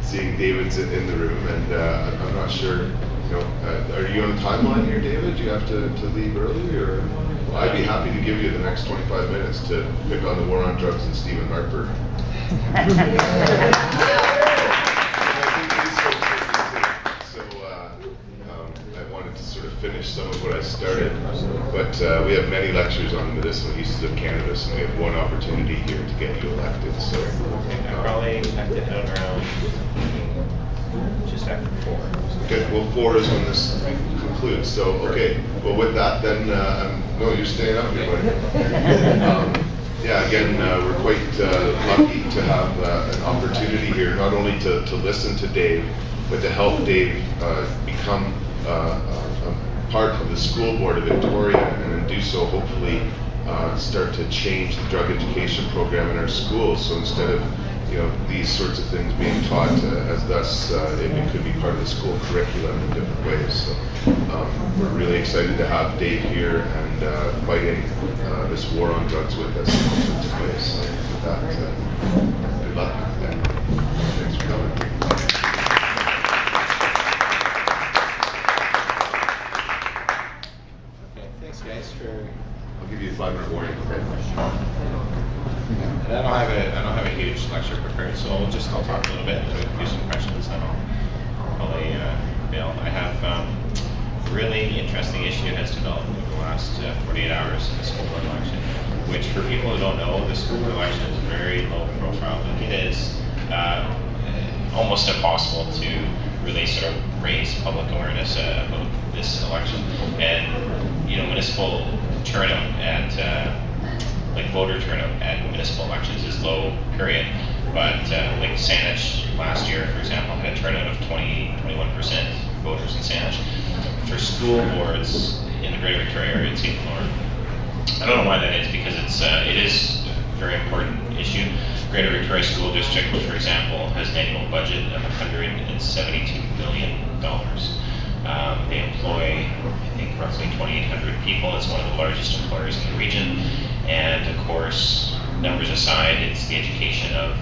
seeing David's in the room, and I'm not sure. Are you on the timeline here, David? Do you have to leave early, or? Well, I'd be happy to give you the next 25 minutes to pick on the war on drugs and Stephen Harper. I wanted to sort of finish some of what I started, but we have many lectures on medicinal uses of cannabis, and we have one opportunity here to get you elected. So I probably have to out around just after 4. Okay, well 4 is when this concludes. So okay, well with that then, no, you're staying up here, buddy. Yeah, again, we're quite lucky to have an opportunity here, not only to listen to Dave, but to help Dave become a part of the school board of Victoria, and do so hopefully start to change the drug education program in our schools. So instead of these sorts of things being taught as thus, it could be part of the school curriculum in different ways. So we're really excited to have Dave here and fighting this war on drugs with us in all sorts of ways. So with that, good luck and thanks for coming. Okay, thanks guys for. I'll give you a 5-minute warning. Okay. And I don't have a huge lecture prepared, so I'll talk a little bit, do some questions, and I'll probably bail. I have a really interesting issue has developed over the last 48 hours in the school board election, which for people who don't know, the school board election is very low profile. It is almost impossible to really sort of raise public awareness about this election. And municipal turnout at voter turnout at municipal elections is low, period. But like Saanich last year, for example, had a turnout of 21% voters in Saanich. For school boards in the Greater Victoria area, it's even lower. I don't know why that is, because it is a very important issue. Greater Victoria School District, for example, has an annual budget of $172 million. They employ, I think, roughly 2,800 people. It's one of the largest employers in the region. And of course, numbers aside, it's the education of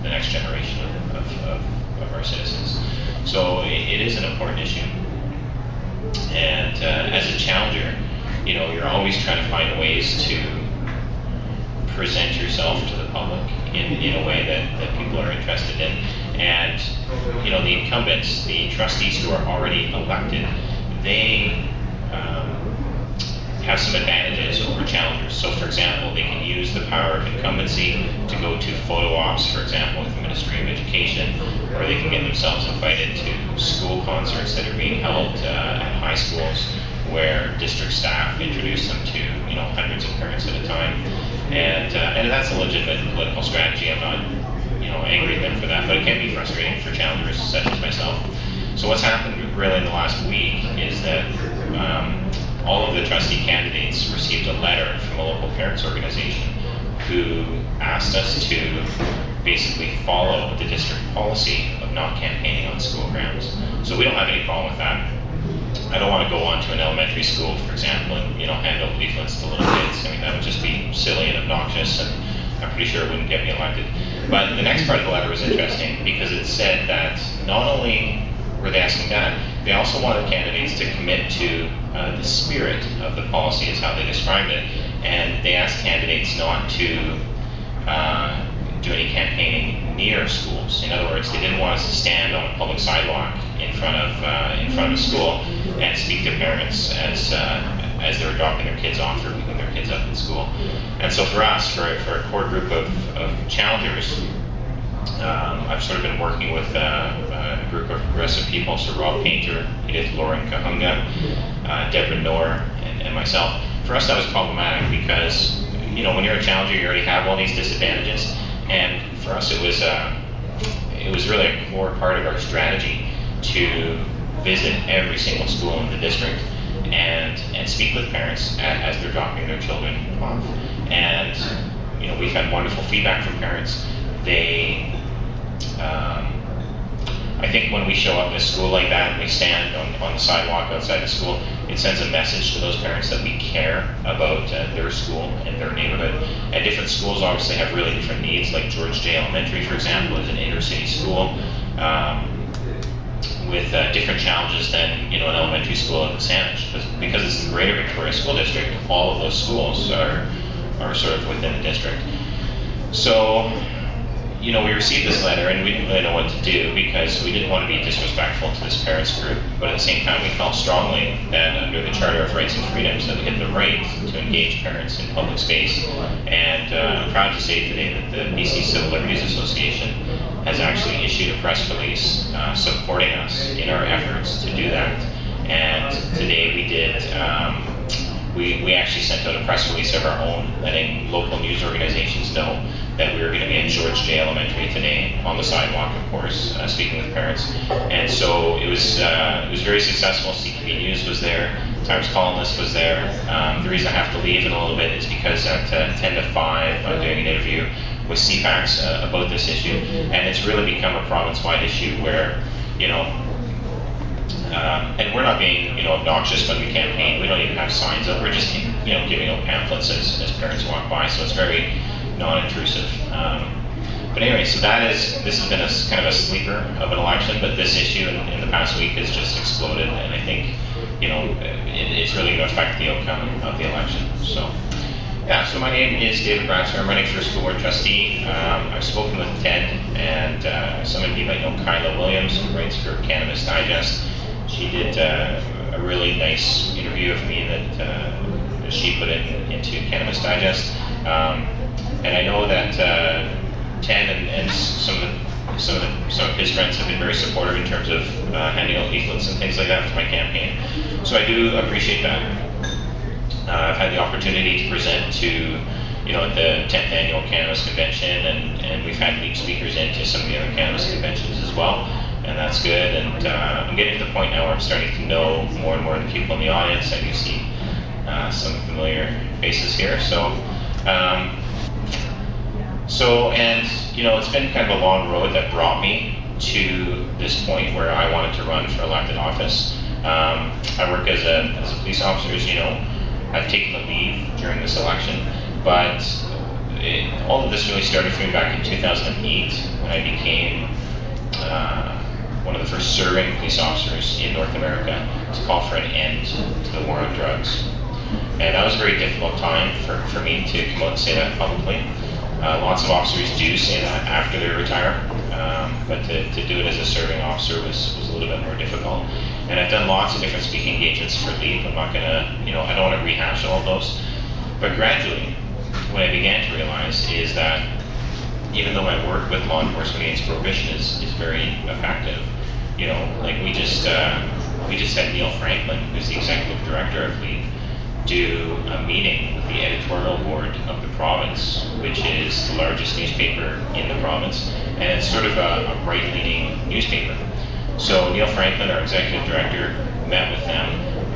the next generation of our citizens. So it is an important issue. And as a challenger, you're always trying to find ways to present yourself to the public in a way that people are interested in. And the incumbents, the trustees who are already elected, they have some advantages over challengers. So for example, they can use the power of incumbency to go to photo ops, for example, with the Ministry of Education, or they can get themselves invited to school concerts that are being held at high schools, where district staff introduce them to hundreds of parents at a time. And that's a legitimate political strategy. I'm not angry at them for that, but it can be frustrating for challengers such as myself. So what's happened really in the last week is that all of the trustee candidates received a letter from a local parents organization who asked us to basically follow the district policy of not campaigning on school grounds. So we don't have any problem with that. I don't want to go on to an elementary school, for example, and hand out leaflets to little kids. I mean, that would just be silly and obnoxious, and I'm pretty sure it wouldn't get me elected. But the next part of the letter was interesting, because it said that not only were they asking that, they also wanted candidates to commit to the spirit of the policy, is how they described it. And they asked candidates not to do any campaigning near schools. In other words, they didn't want us to stand on a public sidewalk in front of a school and speak to parents as they're dropping their kids off or picking their kids up in school. And so for us, for a core group of challengers, I've sort of been working with a group of progressive people, so Rob Painter, Edith Lauren Kahunga, Deborah Knorr, and myself. For us, that was problematic because, when you're a challenger, you already have all these disadvantages. And for us, it was really a core part of our strategy to visit every single school in the district and speak with parents as they're dropping their children off. And we've had wonderful feedback from parents. They, I think when we show up at a school like that and we stand on the sidewalk outside the school, it sends a message to those parents that we care about their school and their neighborhood. And different schools obviously have really different needs, like George J. Elementary, for example, is an inner city school. with different challenges than an elementary school at Saanich, because it's the Greater Victoria School District. All of those schools are sort of within the district. So, we received this letter and we didn't really know what to do, because we didn't want to be disrespectful to this parents group, but at the same time we felt strongly that under the Charter of Rights and Freedoms that we had the right to engage parents in public space. And I'm proud to say today that the BC Civil Liberties Association has actually issued a press release supporting us in our efforts to do that. And today we did, we actually sent out a press release of our own, letting local news organizations know that we were going to be at George J. Elementary today, on the sidewalk, of course, speaking with parents. And so it was very successful. CTV News was there, Times columnist was there. The reason I have to leave in a little bit is because at 10 to 5, I'm doing an interview with CFAX about this issue, and it's really become a province-wide issue where, and we're not being, obnoxious when we campaign. We don't even have signs up. We're just, giving out pamphlets as parents walk by. So it's very non-intrusive. But anyway, so this has been a kind of a sleeper of an election, but this issue in the past week has just exploded, and I think, it's really going to affect the outcome of the election. So, yeah, so my name is David Bratzer. I'm running for school board trustee. I've spoken with Ted, and some of you might know Kyla Williams, who writes for Cannabis Digest. She did a really nice interview of me that she put into Cannabis Digest. And I know that Ted and some of his friends have been very supportive in terms of handing out leaflets and things like that for my campaign. So I do appreciate that. I've had the opportunity to present to, at the 10th Annual Cannabis Convention, and we've had lead speakers into some of the other cannabis conventions as well, and that's good. And I'm getting to the point now where I'm starting to know more and more of the people in the audience. I do see some familiar faces here. It's been kind of a long road that brought me to this point where I wanted to run for elected office. I work as a police officer, as you know. I've taken the leave during this election, but all of this really started for me back in 2008 when I became one of the first serving police officers in North America to call for an end to the war on drugs. And that was a very difficult time for me to come out and say that publicly. Lots of officers do say that after they retire, but to do it as a serving officer was a little bit more difficult. And I've done lots of different speaking engagements for leave. I'm not gonna, I don't want to rehash all of those. But gradually, what I began to realize is that even though my work with law enforcement against prohibition is very effective, like we just had Neil Franklin, who's the executive director of LEAD, do a meeting with the editorial board of the province, which is the largest newspaper in the province, and it's sort of a right-leaning newspaper. So Neil Franklin, our executive director, met with them,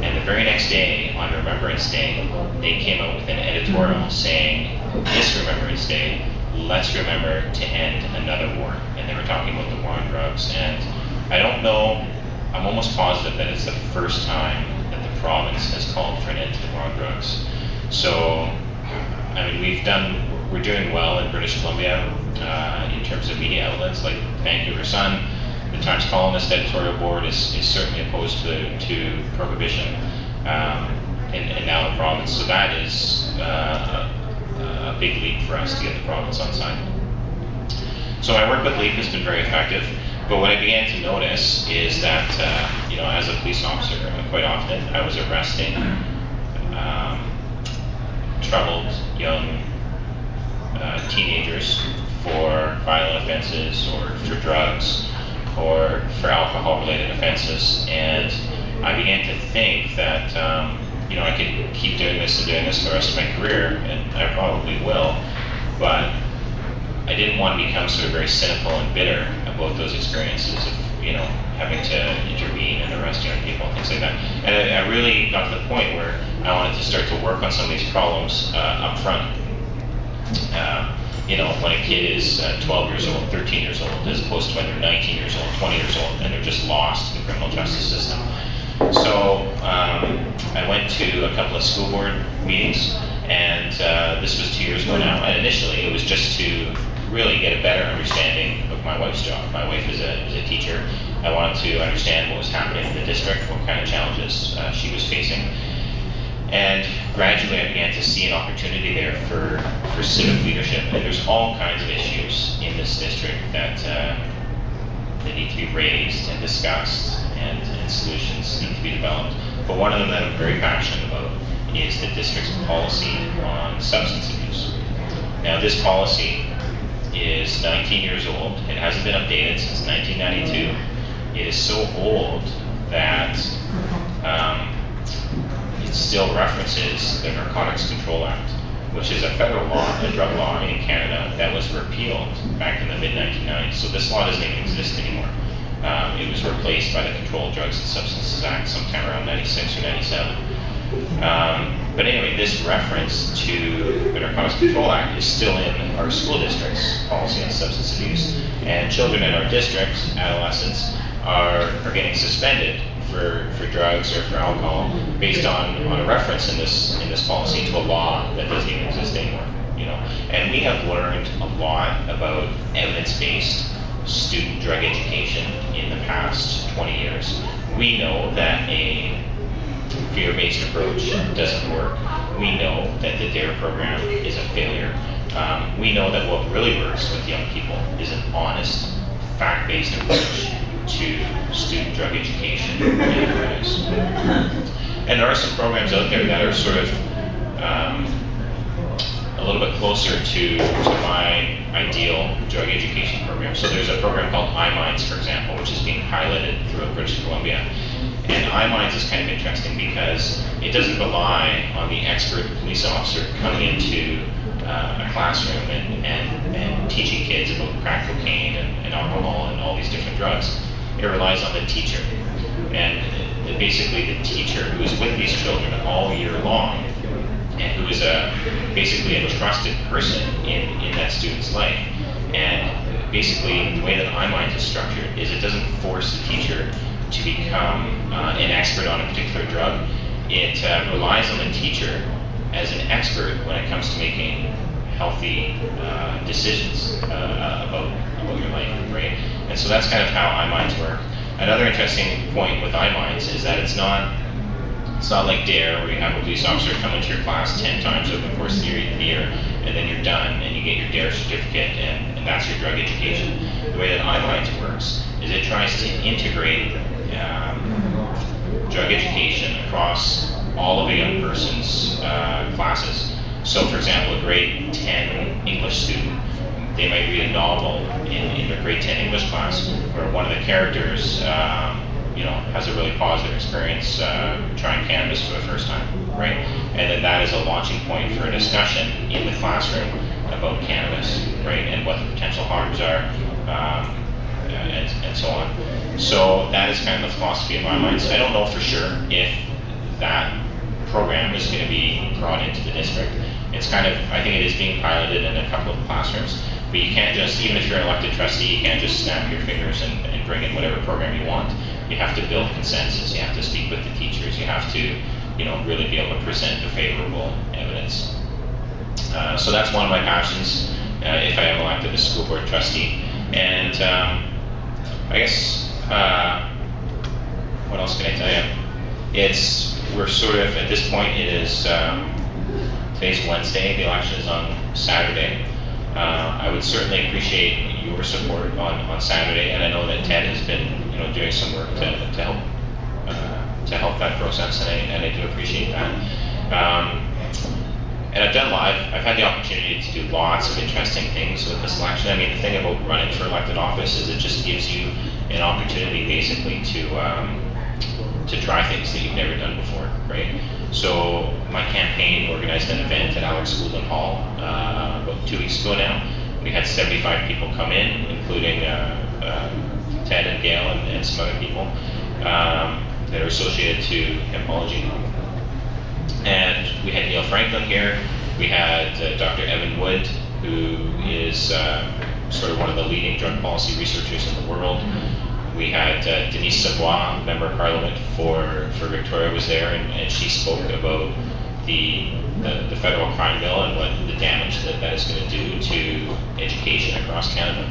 and the very next day, on Remembrance Day, they came out with an editorial saying, this Remembrance Day, let's remember to end another war. And they were talking about the war on drugs. And I don't know, I'm almost positive that it's the first time that the province has called for an end to the war on drugs. So, we're doing well in British Columbia in terms of media outlets like Vancouver Sun. The Times columnist editorial board is certainly opposed to prohibition in now the province. So that is a big leap for us to get the province on side. So my work with LEAP has been very effective, but what I began to notice is that, as a police officer, quite often I was arresting troubled young teenagers for violent offenses or for drugs or for alcohol-related offenses, and I began to think that I could keep doing this and doing this for the rest of my career, and I probably will, but I didn't want to become sort of very cynical and bitter about those experiences of having to intervene and arrest young people and things like that. And I really got to the point where I wanted to start to work on some of these problems up front. When a kid is 12 years old, 13 years old, as opposed to when they're 19 years old, 20 years old, and they're just lost in the criminal justice system. So I went to a couple of school board meetings, and this was 2 years ago now, and initially it was just to really get a better understanding of my wife's job. My wife is a teacher. I wanted to understand what was happening in the district, what kind of challenges she was facing. And gradually I began to see an opportunity there for civic leadership. And there's all kinds of issues in this district that need to be raised and discussed, and solutions need to be developed. But one of them that I'm very passionate about is the district's policy on substance abuse. Now, this policy is 19 years old. It hasn't been updated since 1992. It is so old that it still references the Narcotics Control Act, which is a federal law, a drug law in Canada that was repealed back in the mid-1990s. So this law doesn't even exist anymore. It was replaced by the Controlled Drugs and Substances Act sometime around 96 or 97. But anyway, this reference to the Narcotics Control Act is still in our school district's policy on substance abuse. And children in our district, adolescents, are getting suspended for drugs or for alcohol based on a reference in this policy to a law that doesn't even exist anymore. And we have learned a lot about evidence-based student drug education in the past 20 years. We know that a fear-based approach doesn't work. We know that the DARE program is a failure. We know that what really works with young people is an honest, fact-based approach to student drug education and awareness. And there are some programs out there that are sort of a little bit closer to my ideal drug education program. So there's a program called iMinds, for example, which is being piloted throughout British Columbia. And iMinds is kind of interesting because it doesn't rely on the expert police officer coming into a classroom and teaching kids about crack cocaine and alcohol and all these different drugs. It relies on the teacher. And basically the teacher who is with these children all year long, and who is basically a trusted person in that student's life. And basically the way that iMinds is structured is it doesn't force the teacher to become an expert on a particular drug. It relies on the teacher as an expert when it comes to making healthy decisions about your life, right? And so that's kind of how iMinds work. Another interesting point with iMinds is that it's not like DARE, where you have a police officer come into your class 10 times over the course of the year, and then you're done, and you get your DARE certificate, and that's your drug education. The way that iMinds works is it tries to integrate drug education across all of a young person's classes. So, for example, a grade 10 English student, they might read a novel in their grade 10 English class where one of the characters has a really positive experience trying cannabis for the first time, right? And then that is a launching point for a discussion in the classroom about cannabis, right? And what the potential harms are, and so on. So that is kind of the philosophy of iMinds. I don't know for sure if that program is going to be brought into the district. I think it is being piloted in a couple of classrooms, but you can't just, even if you're an elected trustee, you can't just snap your fingers and bring in whatever program you want. You have to build consensus, you have to speak with the teachers, you have to, really be able to present the favorable evidence. So that's one of my passions, if I am elected as school board trustee. And I guess, what else can I tell you? We're sort of, at this point, it is, today's Wednesday, the election is on Saturday. I would certainly appreciate your support on Saturday, and I know that Ted has been doing some work to help that process, and I do appreciate that. And I've had the opportunity to do lots of interesting things with this election. I mean, the thing about running for elected office is it just gives you an opportunity basically to try things that you've never done before, right? So my campaign organized an event at Alex Goulden Hall about 2 weeks ago now. We had 75 people come in, including Ted and Gail and some other people that are associated to Hempology. And we had Neil Franklin here. We had Dr. Evan Wood, who is sort of one of the leading drug policy researchers in the world. We had Denise Savoy, Member of Parliament for Victoria, was there, and she spoke about the federal crime bill and what the damage that is going to do to education across Canada.